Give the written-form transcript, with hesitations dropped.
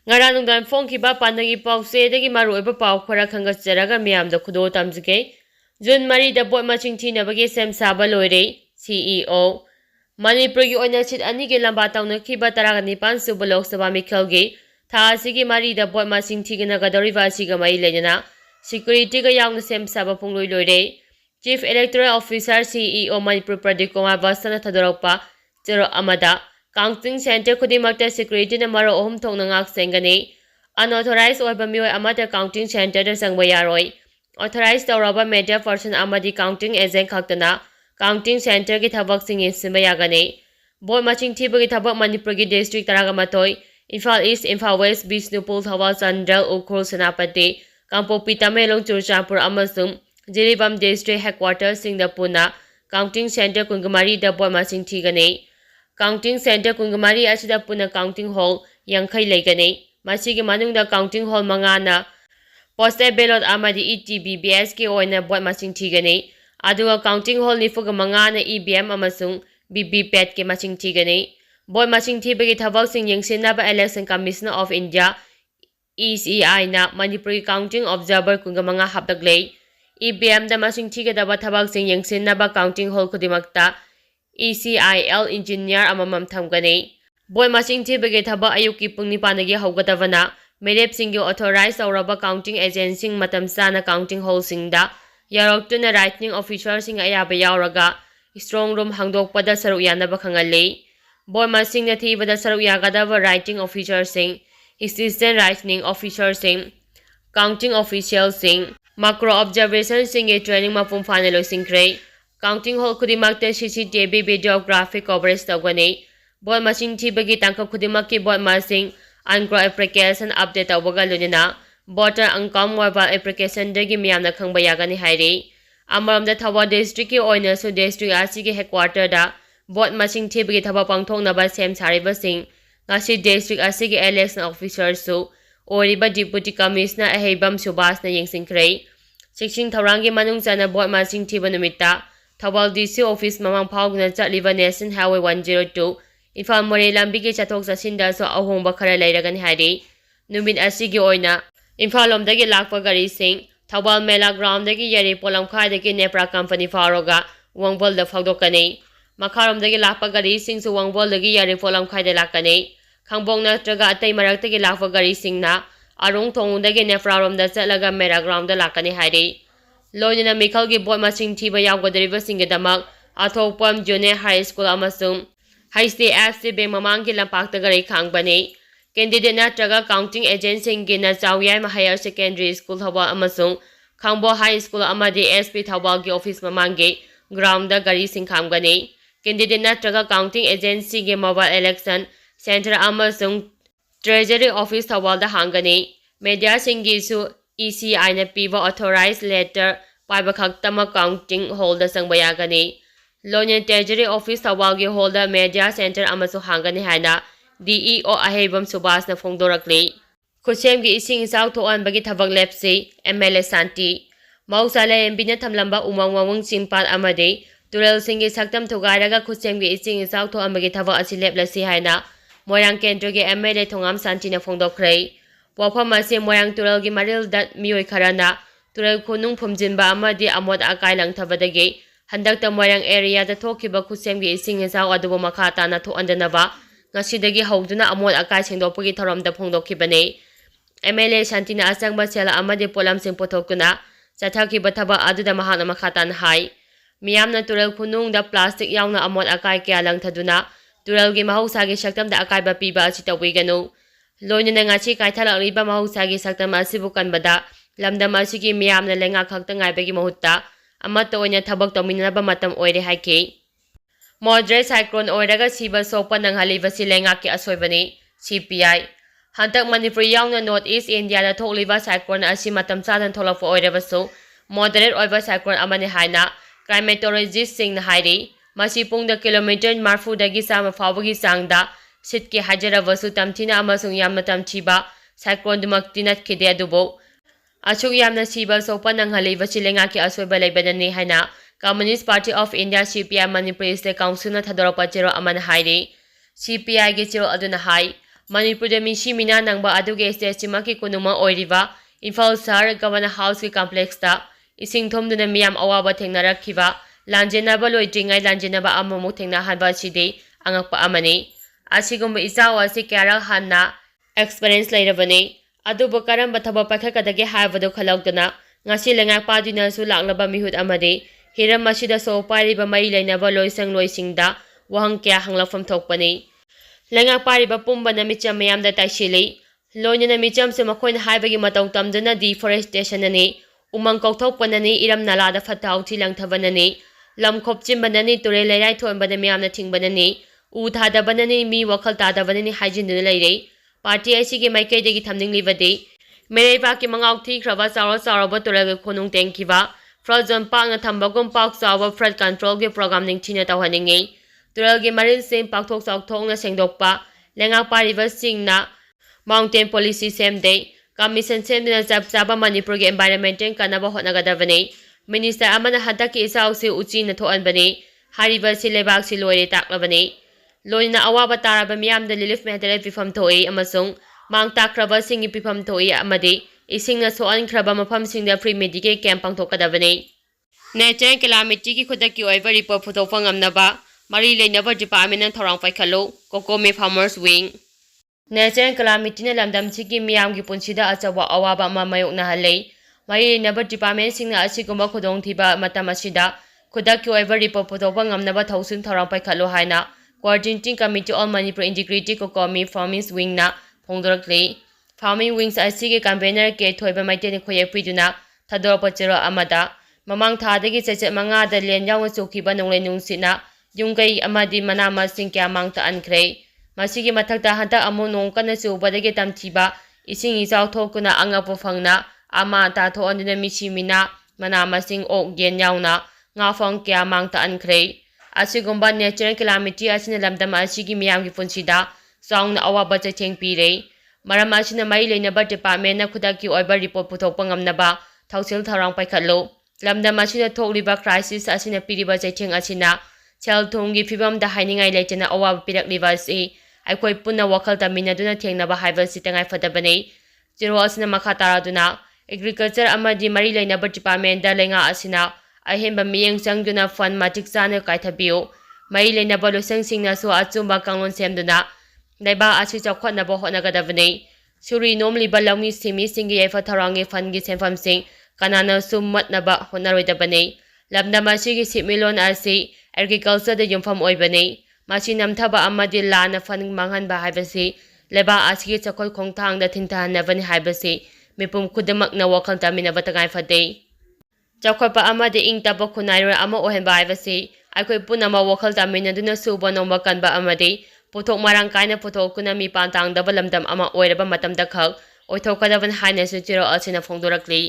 Ngarang nungdan phongkiba pandagi pause-dagi maruoiba pau khara khangatjaraga miyamda khudo tamjige. June Marida bot maching thinabagi Saba loire CEO. Manipurgi oina sit anigi lamba taunakhiba 19 suba Lok Sabha mikhalgi tha asigi Marida bot maching thiganagadoriba asiga mai lenana security ga yaungna Saba pungloi loire. Chief Electoral Officer CEO Manipur Pradeep Kumar Vasana Thadorakpa Chero Amada Counting Center Kudimakta Security na maro ohum thong nangak sengani unauthorized oiba mioi amata counting center da sangba yaroi authorized tawraba media person amadi counting agent khaktana counting center ki thabak sing insinba yagani boy maching thiba ki thabak Manipur ki district taraga Imphal East Imphal West Bisnupur Thawal Chandral Ukhul Senapati Kangpokpi Tamelong Churachandpur amasung Jiribam district headquarters singda puna counting center kungamari da boy maching thigani Counting Center Kungamari asida puna counting hall Yankai Legane, Masigi Manunda counting hall Mangana, Posted ballot Amadi ETBBS ki oina bot masing tigane, Aduga counting hall Nifuga Mangana EBM Amasung, BB Pet ki masing tigane, Boy masing tibagi tabak sing yang Sinaba Election Commissioner of India, ECI na Manipuri Counting Observer Kungamanga Hapdaglay, EBM da masing tiga dapat tabak sing yang Sinaba counting hall kudimakta, ECIL engineer amamam thamgani boy maching thibage thaba ayuki pungni panagi haugatavana merep singyo authorized auraba counting agency matam sana counting hall singda yaroktuna writing officer sing ayaba yauraga strong room hangdokpada saru yanaba khangali boy maching na thibada saru yagadava writing officer sing assistant writing officer sing counting official sing macro observation sing a training mapum fanelo singkre Counting hall kudimakta CCTV videographic coverage tawgani bot maching thibagi tangkap kudimakki bot masing angro application update tawbaga lunina voter angkam mobile application dagi miyamna khangba yagani hairi amaramda Thawa district ki oina su district asigi headquarter da bot maching thibagi thaba pangthoknaba sem sariba sing ngasi district asigi election officer su oriba deputy commissioner Ahebam Subhas na yengsingkrei section thorangi manung chana bot maching thiba numitta Thawal DC office mamang phawgna chatliba National Highway 102 Imphal More lambi ki chathok chasinda so ahongba khara leiragani hari numit asigi oina Imphal lomdagi lakpa gari sing Thawal Mela ground dagi yari polamkhai dagi Nepra company faroga Wangbol da phawdokani makharomdagi lakpa gari sing su Wangbol dagi yari polamkhai da lakani khangbong natraga atai maraktagi lakpa gari sing na arung thongundagi Nepra romda chatlaga Mela ground da lakani hari Loinana Mikhalgi bot masing thiba yawgadariba singgedamak athokpam junior high school amasung high state FC bank mamangki lampakta gari khangbani candidate natraga counting agent singgi na Chawyai higher secondary school Thawal amasung Khangbo high school amadi SP Thawal gi office mamangi ground da gari sing khangbani candidate natraga counting agency gi mobile election center amasung treasury office Thawal da hangani media singgi su ECI na piva authorized letter paiba khaktama counting hall da sangba yagani Lonya Treasury Office Thawal gi hall da media center amasu hangani haina DEO Ahebam Subhas na phongdorakli khusem gi ising isaw thoan bagi thabak lepsi MLA Santi mausala MB na thamlamba umangwang simpal amade tural singi saktam thogaraga khusem gi ising isaw thoan bagi thabak asi leplasi haina Moirang Kendra gi MLA Thongam Santi na phongdokrei Wafam ase Moirang Tural gi maril dat mioi kharana Tural khunung phumjinba amadi amod akai langthabadagi handakta Moirang area da thokiba khusem gi ising isaw adubo makhata na thoandanaba ngasidagi hawduna amod akai sengdopagi tharamda phongdokhibane MLA Santina asangba sela amadi polam sing pothokuna chathakiba thaba aduda mahana makhata na hai miyamna Tural khunung da plastic yauna amod akai kya langthaduna Tural gi mahausagi saktam da akai ba piba asi tawiganu Loinana ngasi kaithalakliba mahausagi saktam asibu kanbada lamdam asigi miyamna lenga khakta ngaibagi mahutta amata oina thabak tawminaba matam oire haiki moderate cyclone oiraga siba sopa nanghaliba si lenga ki asoibani CPI hantak Manipur yauna North East India da thokliba cyclone asi matam chadan tholakpa oirabasu moderate oiba cyclone amani haina climatologist sing na hairi masi pungda kilometer marfu dagi sama fawagi sangda Sitki hajara vasu tamtina amasung yamna tamchiba cyclone dumakti natkide adubo achuk yamna siba sopa nanghaliba silenga ki asoiba leibadani haina Communist Party of India CPI Manipur State Council na thadorapa chero amana hairi CPI gi chero aduna hai Manipurda misi mina nangba aduge stage kunuma oiriba Imphal Sahar Governor House ki complex ta ising thomduna miyam awaba thengnarakhiba lanjenaba loidringai lanjenaba amumu thengnahanba asidi angakpa amani asigumba ichaw asi kyara hanna experience lairabani adubu karamba thaba pakhakadage haibadu khalawduna ngasi lengak paduna su laklaba mihut amadi hiram masida so pariba mai lainaba loisang loisingda wahang kya hanglafam thokpani lengak pariba pumba na micham mayamda taisili loinana micham se makoina haibagi matau tamduna deforestation ani umang kauthokpanani iram nalada fatau thilangthabanani lam khopchimbanani ture leirai thonbana miyamna thingbanani u thadabanani mi wakhal tadabanani haijinduna leirei party asigi maikaidagi thamninglibadi mereba ki mangaw thikraba chawra turage khonung tengkiba frozen park na thambagum park chawa flood control ge program ningthina tawhaningi turage marin sem pakthok chawthok na sengdokpa lenga pariba singna mountain policy semde commission semdina chaba manipur ge environment kanaba hotnagadabani minister amana hadaki isausi uchi na thoanbani hariba silebak si loire taklabani loina awaba taraba miyamda relief mehdale pifam thoi amasung mang takraba singi pifam thoi amadi isingna soan khraba mafam singda free medical camp pangthokadabani natural calamity ki khudaki oiba report photopang amnaba mari leinaba department na thorang paikhalu kokome farmers wing natural calamity na lamdam chigi miyam gi punsida achawa awaba ma mayokna halei mari leinaba department singna asigumba khudong thiba matam asida khudaki oiba report photopang amnaba thausin thorang paikhalu haina Coordinating Committee on Manipur Integrity Kokomi Farming Wing na phongdorakli Farming Wings asigi campaigner ke thoiba maiteni khoye piduna thadorpa chero amada mamang thadagi chechet manga da len yaw chokhiba nonglei nungsina yungkai amadi manama singkya mangta ankhre masigi mathakta hanta amu nongkana chubadagi tamthiba ising ichaw thokuna angapu phangna ama ta tho andina misimina manama sing ok gen yawna nga phang kya mangta ankhre asigumba natural calamity asina lamdam asigi miyamgi punsida sawna awaba checheng pire maram asina mai leinaba department na khudaki oiba report puthokpa ngamnaba thausil tharang paikhatlo lamdam asina thokliba crisis asina piriba checheng asina chelthunggi phibam da hainingai leitena awaba pirakliba si aikoi punna wakhal taminaduna thengnaba haiba sitangai fadabani jero asina makha taraduna agriculture amadi mari leinaba department da lenga asina ahemba miyeng changduna fund matik chana kaithabiu mai leinaba losang singna so achumba kanglon semduna daiba asi chawkhatnaba hotnagadabani suri nomli balawmi simi singi yefa tharangi fund gi semfam sing kanana summatnaba honaroidabani labnama sigi similon asi agriculture da yumfam oibani masi namthaba amadi lana fund manghanba haibasi leba asigi chakhoi khongthang da thinthanabani haibasi mipum khudamakna wakhal taminaba tagai fadei Chawkhapa amadi ingtaba khunaira ama ohenba haibasi aikoi punama wakhal taminaduna suba nomba kanba amadi puthok marang kaina puthok kuna mi pantang daba lamdam ama oiraba matamda khak oithokadaban haina su chiro asina phongdorakli